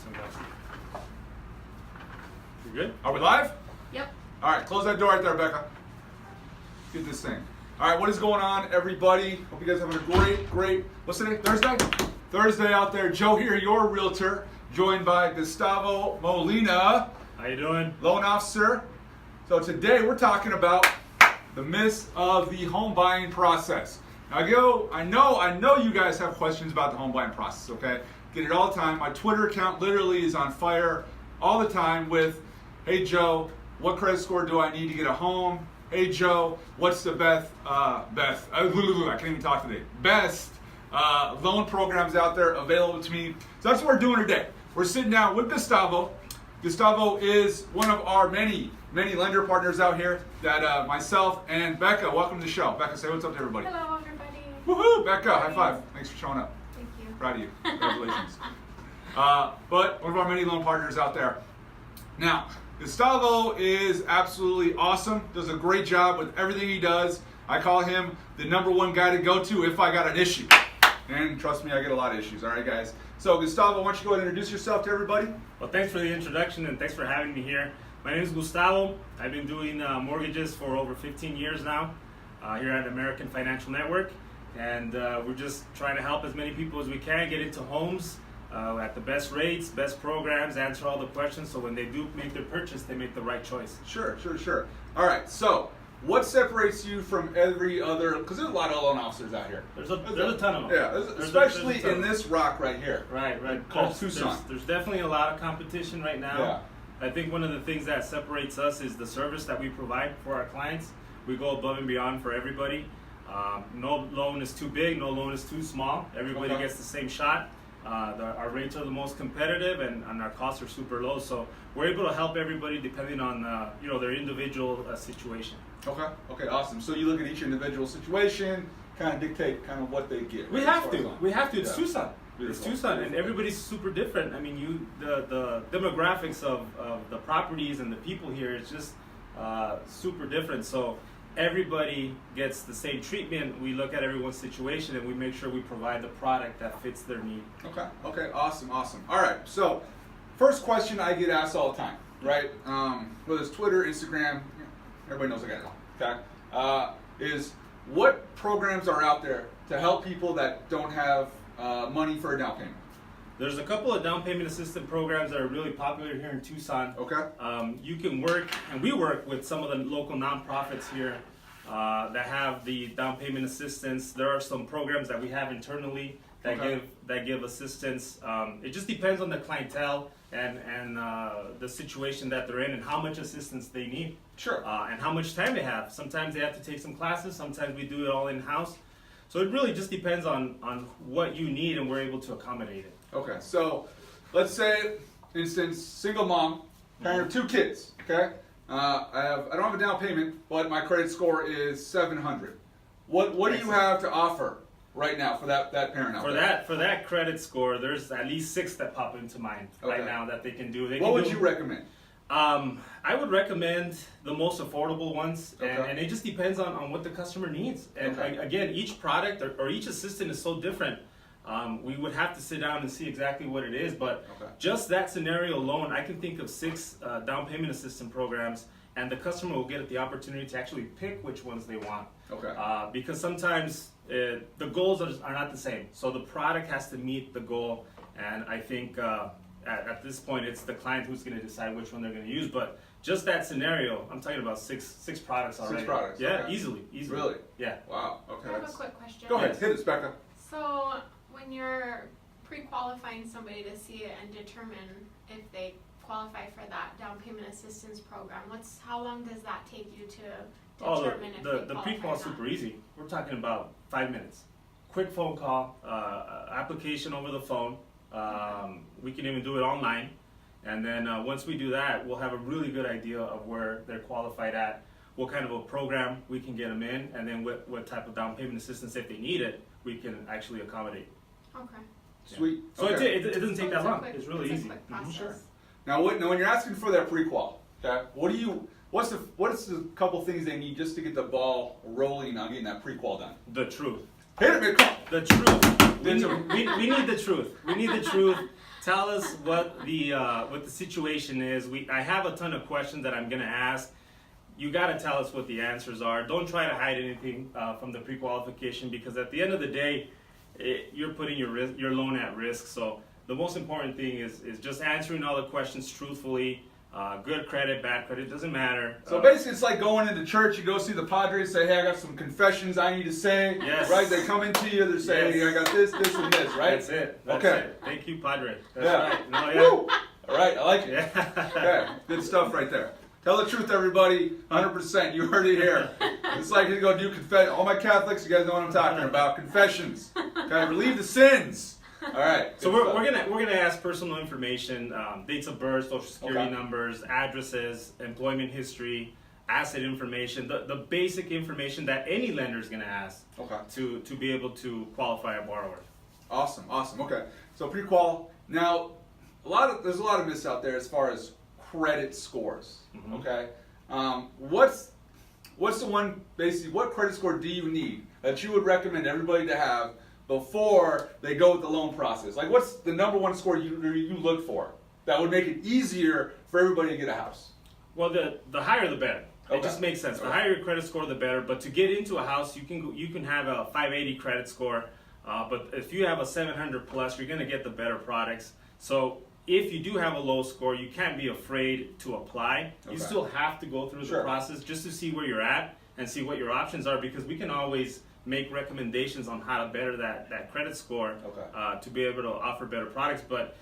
sunglasses. You good? Are we live? Yep. All right, close that door right there, Becca. Get this thing. All right, what is going on, everybody? Hope you guys are having a great, what's today? Thursday? Thursday out there. Joe here, your realtor, joined by Gustavo Molina. How you doing? Loan officer. So today we're talking about the myths of the home buying process. Now, I know you guys have questions about the home buying process, okay? Get it all the time. My Twitter account literally is on fire all the time with, hey Joe, what credit score do I need to get a home? Hey Joe, what's the best, I can't even talk today, best loan programs out there available to me? So that's what we're doing today. We're sitting down with Gustavo. Gustavo is one of our many lender partners out here that myself and Becca, welcome to the show. Becca, say what's up to everybody. Hello, everybody. Woohoo! Becca, high five. Thanks for showing up. Thank you. Proud of you. Congratulations. But one of our many loan partners out there. Now, Gustavo is absolutely awesome. Does a great job with everything he does. I call him the #1 guy to go to if I got an issue. And trust me, I get a lot of issues. All right, guys. So, Gustavo, why don't you go ahead and introduce yourself to everybody? Well, thanks for the introduction and thanks for having me here. My name is Gustavo. I've been doing mortgages for over 15 years now here at American Financial Network. And we're just trying to help as many people as we can get into homes at the best rates, best programs, answer all the questions so when they do make their purchase, they make the right choice. Sure. All right, so what separates you from every other, because there's a lot of loan officers out here. There's a ton of them. Yeah, especially in this rock right here. Right. Called Tucson. There's definitely a lot of competition right now. Yeah. I think one of the things that separates us is the service that we provide for our clients. We go above and beyond for everybody. No loan is too big, no loan is too small. Everybody gets the same shot. Our rates are the most competitive and our costs are super low. So we're able to help everybody depending on their individual situation. Okay, awesome. So you look at each individual situation, kind of dictate kind of what they get. We have to. It's Tucson. Beautiful. It's Tucson, and everybody's super different. I mean, the demographics of the properties and the people here is just super different. So everybody gets the same treatment. We look at everyone's situation and we make sure we provide the product that fits their need. Okay, awesome. All right, so first question I get asked all the time, right? Whether it's Twitter, Instagram, everybody knows I got it all, okay? Is what programs are out there to help people that don't have money for a down payment? There's a couple of down payment assistance programs that are really popular here in Tucson. Okay. You can work, and we work with some of the local nonprofits here that have the down payment assistance. There are some programs that we have internally that give assistance. It just depends on the clientele and the situation that they're in and how much assistance they need. Sure. And how much time they have. Sometimes they have to take some classes. Sometimes we do it all in-house. So it really just depends on what you need, and we're able to accommodate it. Okay, so let's say, instance, single mom, parent of 2 kids. Okay, I don't have a down payment, but my credit score is 700. What do you have to offer right now for that parent out there? For that credit score, there's at least 6 that pop into mind right now that they can do. What would you recommend? I would recommend the most affordable ones, Okay. and it just depends on what the customer needs. And again, each product or each assistant is so different. We would have to sit down and see exactly what it is, but just that scenario alone, I can think of 6 down payment assistance programs, and the customer will get the opportunity to actually pick which ones they want. Because sometimes the goals are not the same, so the product has to meet the goal, and I think at this point it's the client who's going to decide which one they're going to use. But just that scenario, I'm talking about six products already. 6 products. Yeah, easily. Really? Yeah. Wow. Okay. I have a quick question. Go ahead. Hit it, Becca. So, when you're pre-qualifying somebody to see it and determine if they qualify for that down payment assistance program, how long does that take you to determine if they qualify the pre-qual is or not? super easy. We're talking about 5 minutes. Quick phone call, application over the phone. We can even do it online. And then once we do that, we'll have a really good idea of where they're qualified at, what kind of a program we can get them in, and then what type of down payment assistance, if they need it, we can actually accommodate. Okay. Sweet. So Okay. it doesn't take that long. It's really it's easy. a quick process. Sure. Now, when you're asking for that pre-qual, okay, what's the couple things they need just to get the ball rolling on getting that pre-qual done? The truth. Hit it, Becca. The truth. We need the truth. We need the truth tell us what the situation is. I have a ton of questions that I'm gonna ask. You gotta tell us what the answers are. Don't try to hide anything from the pre-qualification, because at the end of the day, you're putting your loan at risk. So the most important thing is just answering all the questions truthfully. Good credit, bad credit, doesn't matter. So basically, it's like going into church. You go see the Padres, say, "Hey, I got some confessions I need to say." Yes. Right? They come into you. They say, Yes. "Hey, I got this, this, and this." Right? That's it. That's Okay. it. Thank you, Padre. That's Yeah. right. No, yeah. Woo! All right, I like it. Yeah. Okay, good stuff right there. Tell the truth, everybody. 100%. You heard it here. It's like you go do confess. All my Catholics, you guys know what I'm talking about. Confessions. Okay, relieve the sins. All right. So good we're stuff. gonna ask personal information, dates of birth, social security Okay. numbers, addresses, employment history, asset information, the basic information that any lender is gonna ask Okay. to be able to qualify a borrower. Awesome. Okay. So pre-qual. Now, there's a lot of myths out there as far as credit scores. Mhm. Okay. What's the one basically? What credit score do you need that you would recommend everybody to have before they go with the loan process? Like, what's the number one score you look for that would make it easier for everybody to get a house? Well, the higher the better. Okay. It just makes sense. The Okay. higher your credit score, the better. But to get into a house, you can have a 580 credit score. But if you have a 700 plus, you're gonna get the better products. So if you do have a low score, you can't be afraid to apply. Okay. You still have to go through Sure. the process just to see where you're at and see what your options are, because we can always make recommendations on how to better that credit score Okay. to be able to offer better products. But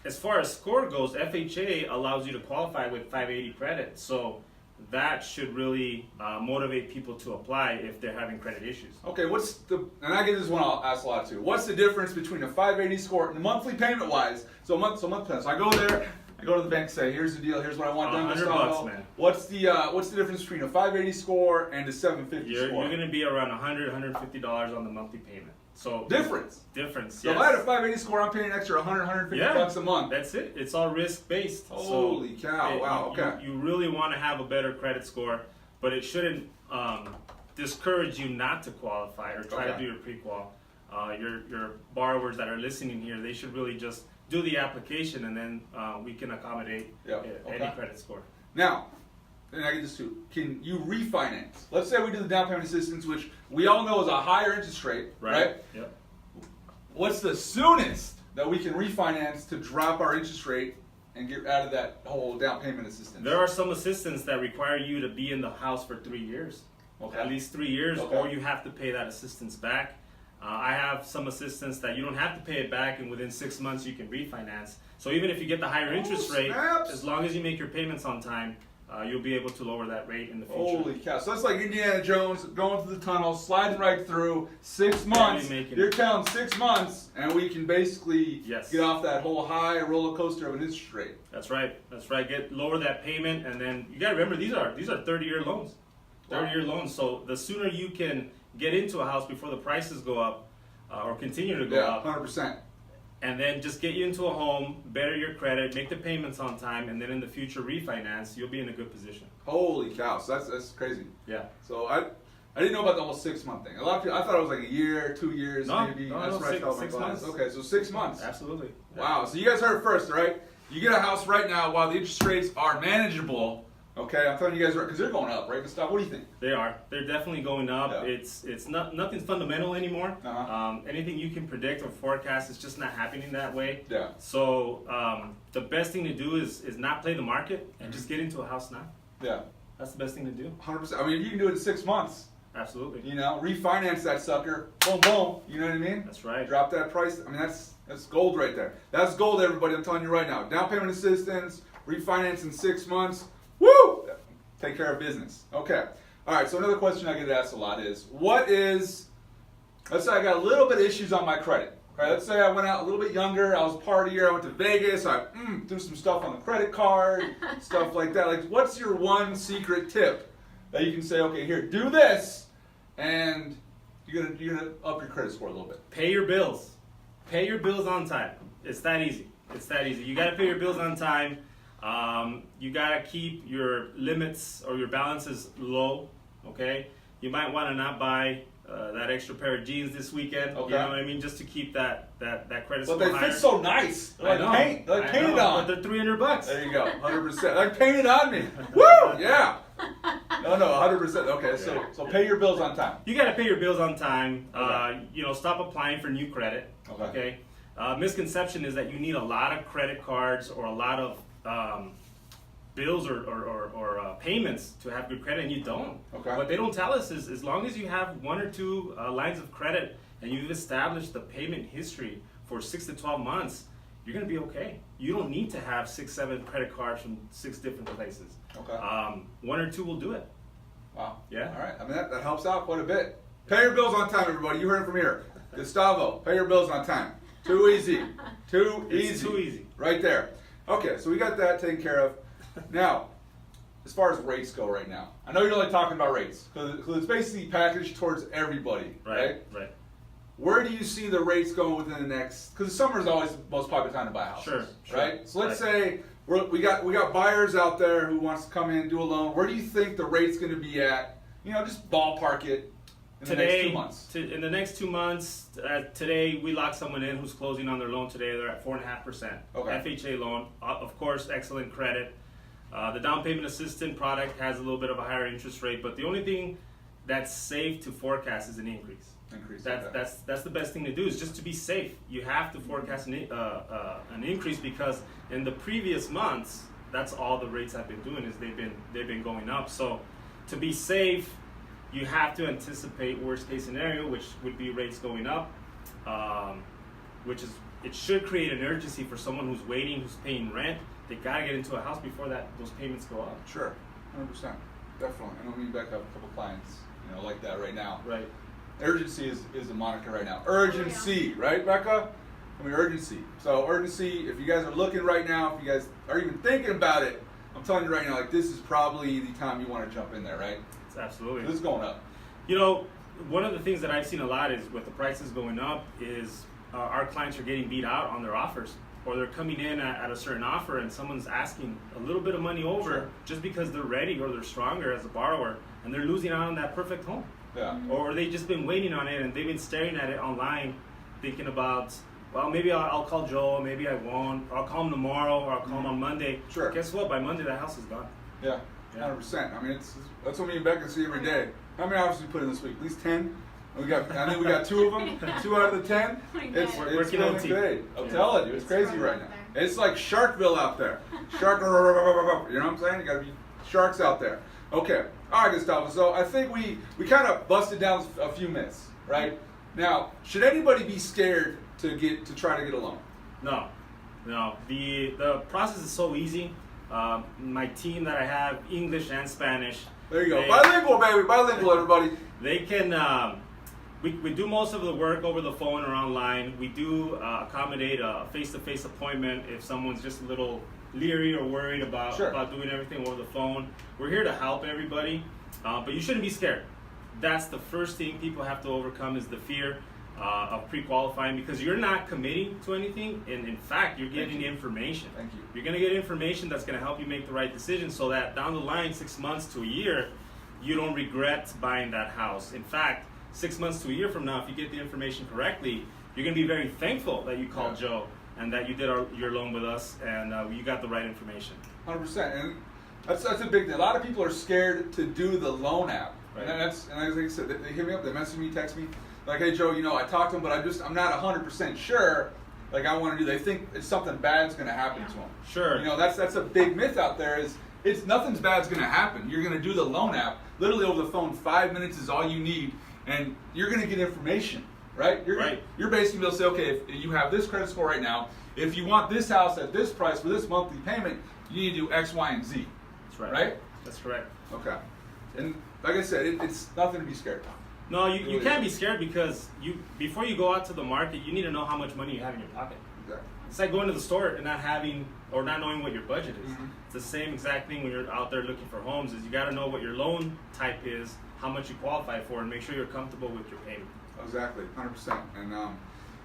as far as score goes, FHA allows you to qualify with 580 credit. So that should really motivate people to apply if they're having credit issues. Okay, and I get this one I'll ask a lot too. What's the difference between a 580 score and the monthly payment wise? So month plan. So I go there, I go to the bank, say, here's the deal, here's what I want done. $100, man. What's the difference between a 580 score and a 750 You're score? going to be around $150 on the monthly payment. So Difference. Difference. So if I had a 580 score, I'm paying an extra 150 Yeah. bucks a month. That's it. It's all risk based. Holy cow! Wow. Okay. You really want to have a better credit score, but it shouldn't discourage you not to qualify or try to Okay. do your pre-qual. Your borrowers that are listening here, they should really just do the application, and then we can accommodate Yeah, any okay. credit score. Now, and I get this too. Can you refinance? Let's say we do the down payment assistance, which we all know is a higher interest rate, right? Yep. What's the soonest that we can refinance to drop our interest rate and get out of that whole down payment assistance? There are some assistants that require you to be in the house for 3 years. Okay. At least 3 years, Okay. or you have to pay that assistance back. I have some assistants that you don't have to pay it back, and within 6 months you can refinance. So even if you get the higher interest rate, snaps. as long as you make your payments on time, you'll be able to lower that rate in the future. Holy cow! So that's like Indiana Jones going through the tunnel, sliding right through. 6 months. making You're it. counting 6 months, and we can basically Yes. get off that whole high roller coaster of an interest rate. That's right. That's right. Lower that payment, and then you got to remember these are 30-year loans. 30-year loans. So the sooner you can get into a house before the prices go up, or continue to go Yeah, up, 100%. and then just get you into a home, better your credit, make the payments on time, and then in the future refinance, you'll be in a good position. Holy cow! So that's crazy. Yeah. So I didn't know about the whole 6 month thing. A lot of people, I thought it was like a year, 2 years, No, maybe. no, That's no, what I tell my 6 clients. months. Okay, so 6 months. Absolutely. Wow. So you guys heard it first, all right? You get a house right now while the interest rates are manageable. Okay, I'm telling you guys right because they're going up, right, Gustavo? What do you think? They are. They're definitely going up. Yeah. It's nothing's fundamental anymore. Uh-huh. Anything you can predict or forecast is just not happening that way. Yeah. So the best thing to do is not play the market and just get into a house now. Yeah. That's the best thing to do. 100%. I mean, if you can do it in 6 months, Absolutely. you know, refinance that sucker. Boom, boom. You know what I mean? That's right. Drop that price. I mean, that's gold right there. That's gold, everybody. I'm telling you right now. Down payment assistance, refinance in 6 months. Woo! Take care of business. Okay. All right. So another question I get asked a lot is, let's say I got a little bit of issues on my credit. Okay. Let's say I went out a little bit younger. I was partier. I went to Vegas. I threw some stuff on the credit card, stuff like that. Like, what's your one secret tip that you can say, okay, here, do this, and you're gonna up your credit score a little bit. Pay your bills. Pay your bills on time. It's that easy. It's that easy. You got to pay your bills on time. You got to keep your limits or your balances low. Okay. You might want to not buy that extra pair of jeans this weekend. Okay. You know what I mean? Just to keep that credit But score they higher. fit so nice. They're like paint. They're like painted on. But they're $300. There you go. 100%. Like painted on me. Woo! Yeah. No, 100%. Okay, so pay your bills on time. You got to pay your bills on time. Okay. Stop applying for new credit. Okay. Misconception is that you need a lot of credit cards or a lot of bills or payments to have good credit, and you don't. Okay. What they don't tell us is as long as you have 1 or 2 lines of credit and you've established the payment history for 6 to 12 months, you're going to be okay. You don't need to have 6, 7 credit cards from 6 different places. Okay. 1 or 2 will do it. Wow. Yeah. All right. I mean, that helps out quite a bit. Pay your bills on time, everybody. You heard it from here. Gustavo, pay your bills on time. Too easy. It's too easy. Right there. Okay, so we got that taken care of. Now, as far as rates go right now, I know you're only talking about rates because it's basically packaged towards everybody, right? Right. Where do you see the rates going within the next? Because summer is always the most popular time to buy houses, Sure. right? So let's say we got buyers out there who wants to come in and do a loan. Where do you think the rate's going to be at? Just ballpark it in the next 2 months. In the next 2 months, today we lock someone in who's closing on their loan today. They're at 4.5%. Okay. FHA loan, of course, excellent credit. The down payment assistant product has a little bit of a higher interest rate, but the only thing that's safe to forecast is an increase. That's the best thing to do, is just to be safe. You have to forecast an increase, because in the previous months, that's all the rates have been doing, is they've been going up. So to be safe, you have to anticipate worst case scenario, which would be rates going up, it should create an urgency for someone who's waiting, who's paying rent. They gotta get into a house before those payments go up. Sure, 100%, definitely. I know me and Becca have a couple clients, like that right now. Right. Urgency is the moniker right now. Urgency, right, Becca? I mean, urgency. So urgency. If you guys are looking right now, if you guys are even thinking about it, I'm telling you right now, this is probably the time you want to jump in there, right? It's absolutely. This is going up. One of the things that I've seen a lot is with the prices going up is our clients are getting beat out on their offers, or they're coming in at a certain offer and someone's asking a little bit of money over. Sure. Just because they're ready or they're stronger as a borrower, and they're losing out on that perfect home. Yeah. Or they've just been waiting on it and they've been staring at it online, thinking about, well, maybe I'll call Joe, maybe I won't, or I'll call him tomorrow, or I'll call him on Monday. Sure. Guess what? By Monday, that house is gone. Yeah, 100%. I mean, that's what me and Becca see every day. How many offers we put in this week? At least 10. I think we got 2 of them. 2 out of the 10. It's working been OT. great. I'm telling you, it's crazy right now. It's like Sharkville out there. Shark, you know what I'm saying? You got to be sharks out there. Okay. All right, Gustavo. So I think we kind of busted down a few myths, right? Now, should anybody be scared to try to get a loan? No. The process is so easy. My team that I have, English and Spanish. There you go. Bilingual, baby. Bilingual, everybody. They can. We do most of the work over the phone or online. We do accommodate a face-to-face appointment if someone's just a little leery or worried about doing everything over the phone. We're here to help everybody, but you shouldn't be scared. That's the first thing people have to overcome, is the fear of pre-qualifying, because you're not committing to anything, and in fact, you're getting information. Thank you. You're going to get information that's going to help you make the right decision, so that down the line, 6 months to a year, you don't regret buying that house. In fact, 6 months to a year from now, if you get the information correctly, you're going to be very thankful that you called Joe and that you did your loan with us, and you got the right information. 100%, and that's a big deal. A lot of people are scared to do the loan app, right. and like I said, they hit me up, they message me, text me, like, hey Joe, I talked to them, but I'm not 100% sure. Like, I want to do. They think it's something bad's going to happen to them. Sure. That's a big myth out there. It's nothing's bad's going to happen. You're going to do the loan app literally over the phone. 5 minutes is all you need, and you're going to get information. Right? You're basically going to say, okay, if you have this credit score right now, if you want this house at this price for this monthly payment, you need to do X, Y, and Z. That's right. Right? That's correct. Okay. And like I said, it's nothing to be scared of. No, you can't be scared, because before you go out to the market, you need to know how much money you have in your pocket. Exactly. It's like going to the store and not knowing what your budget is. Mm-hmm. It's the same exact thing when you're out there looking for homes. Is you got to know what your loan type is, how much you qualify for, and make sure you're comfortable with your payment. Exactly, 100%. And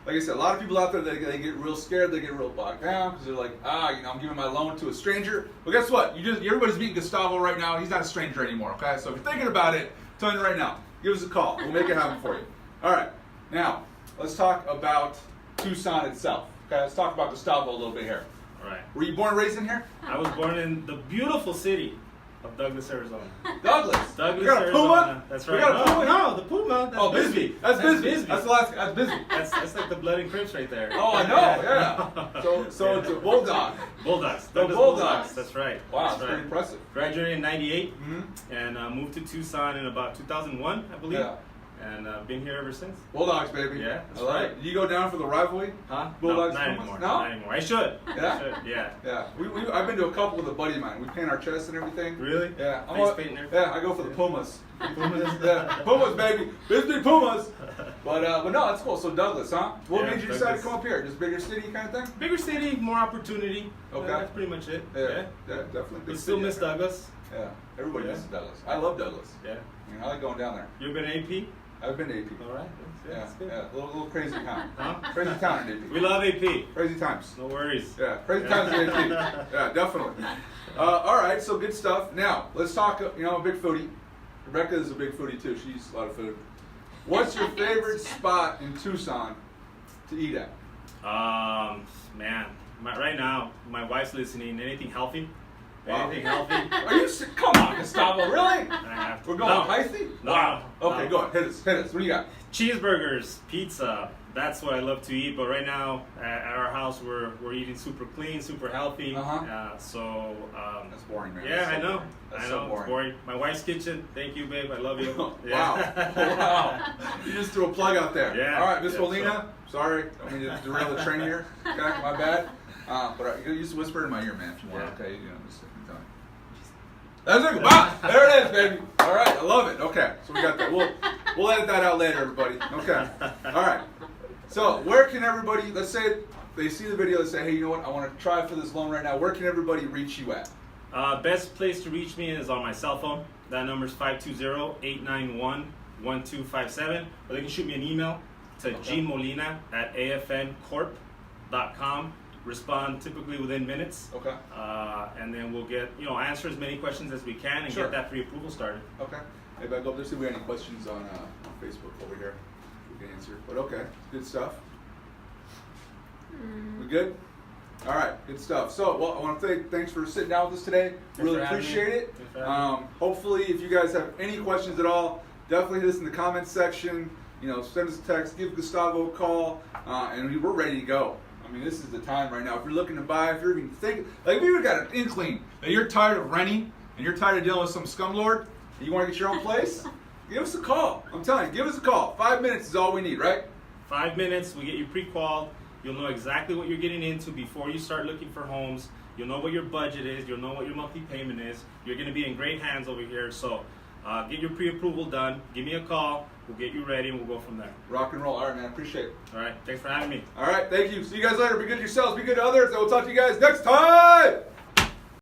like I said, a lot of people out there, they get real scared, they get real bogged down, because they're like, I'm giving my loan to a stranger. Well, guess what? Everybody's meeting Gustavo right now. He's not a stranger anymore, okay? So if you're thinking about it, I'm telling you right now, give us a call. We'll make it happen for you. All right. Now, let's talk about Tucson itself. Okay, let's talk about Gustavo a little bit here. All right. Were you born and raised in here? I was born in the beautiful city of Douglas, Arizona. Douglas. Douglas, We got a Arizona. Puma? That's We right. got a Puma? No, the Puma. That's Oh, Bisbee. That's Bisbee. That's the last. That's Bisbee. That's like the Blood and Crips right there. Oh, I know. Yeah. So it's a bulldog. Bulldogs. The Douglas Bulldogs. That's right. Wow, that's that's pretty right. impressive. Graduated in '98 Mm-hmm. and moved to Tucson in about 2001, I believe. Yeah. And been here ever since. Bulldogs, baby. Yeah, that's I love right. it. You go down for the rivalry? Huh? Bulldogs, no, not Pumas? anymore. No? Not anymore. I should. Yeah? I should. Yeah. Yeah. I've been to a couple with a buddy of mine. We paint our chests and everything. Really? Yeah. Face paint and everything? Yeah, I go for the Pumas. Yeah. Pumas, baby. Bisbee Pumas. But no, that's cool. So Douglas, huh? What Yeah, made you decide Douglas. to come up here? Just bigger city kind of thing? Bigger city, more opportunity. Okay. That's pretty much it. Yeah, definitely. We big still city, miss I think. Douglas. Yeah. Everybody Yeah. misses Douglas. I love Douglas. Yeah. I like going down there. You been AP? I've been to AP. All right. Yeah, That's good. yeah. Little crazy town. Huh? Crazy town in AP. We love AP. Crazy times. No worries. Yeah, crazy times in AP. Yeah, definitely. All right, so good stuff. Now, let's talk, I'm a big foodie. Rebecca is a big foodie too. She eats a lot of food. What's your favorite spot in Tucson to eat at? Man, right now, my wife's listening. Anything healthy? Wow. Anything healthy? Are you come on, Gustavo, really? I have to. We're going healthy? No. Wow. No. Okay, go on, hit us. What do you got? Cheeseburgers, pizza. That's what I love to eat. But right now, at our house, we're eating super clean, super healthy. So. That's boring, man. Yeah, That's so I know. boring. That's I so know. boring. It's boring. My wife's kitchen. Thank you, babe. I love you. Wow. Yeah. Wow. You just threw a plug out there. Yeah. All right, Miss Yeah, Molina. Sorry. I mean, to derail the train here. Okay, my bad. But you just whisper in my ear, man, if you want. Yeah. Okay, just tell me. That's it. Wow. There it is, baby. All right, I love it. Okay, so we got that. We'll edit that out later, everybody. Okay. All right. So where can everybody? Let's say they see the video. They say, hey, you know what? I want to try for this loan right now. Where can everybody reach you at? Best place to reach me is on my cell phone. That number is 520-891-1257. Or they can shoot me an email to gmolina@afncorp.com. Respond typically within minutes. Okay. And then we'll get, answer as many questions as we can and Sure. get that pre-approval started. Okay. Maybe I go up there see if we have any questions on Facebook over here. We can answer. But okay, good stuff. We good? All right, good stuff. So, I want to thanks for sitting down with us today. Really for having appreciate me. it. Thanks for having me. Hopefully, if you guys have any questions at all, definitely hit us in the comments section. Send us a text, give Gustavo a call, and we're ready to go. I mean, this is the time right now. If you're looking to buy, if you're even thinking, if you've got an inkling that you're tired of renting and you're tired of dealing with some scumlord, and you want to get your own place, give us a call. I'm telling you, give us a call. 5 minutes is all we need, right? 5 minutes, we get you pre-qualified. You'll know exactly what you're getting into before you start looking for homes. You'll know what your budget is. You'll know what your monthly payment is. You're going to be in great hands over here. So get your pre-approval done. Give me a call. We'll get you ready and we'll go from there. Rock and roll. All right, man. Appreciate it. All right. Thanks for having me. All right. Thank you. See you guys later. Be good to yourselves. Be good to others. And we'll talk to you guys next time.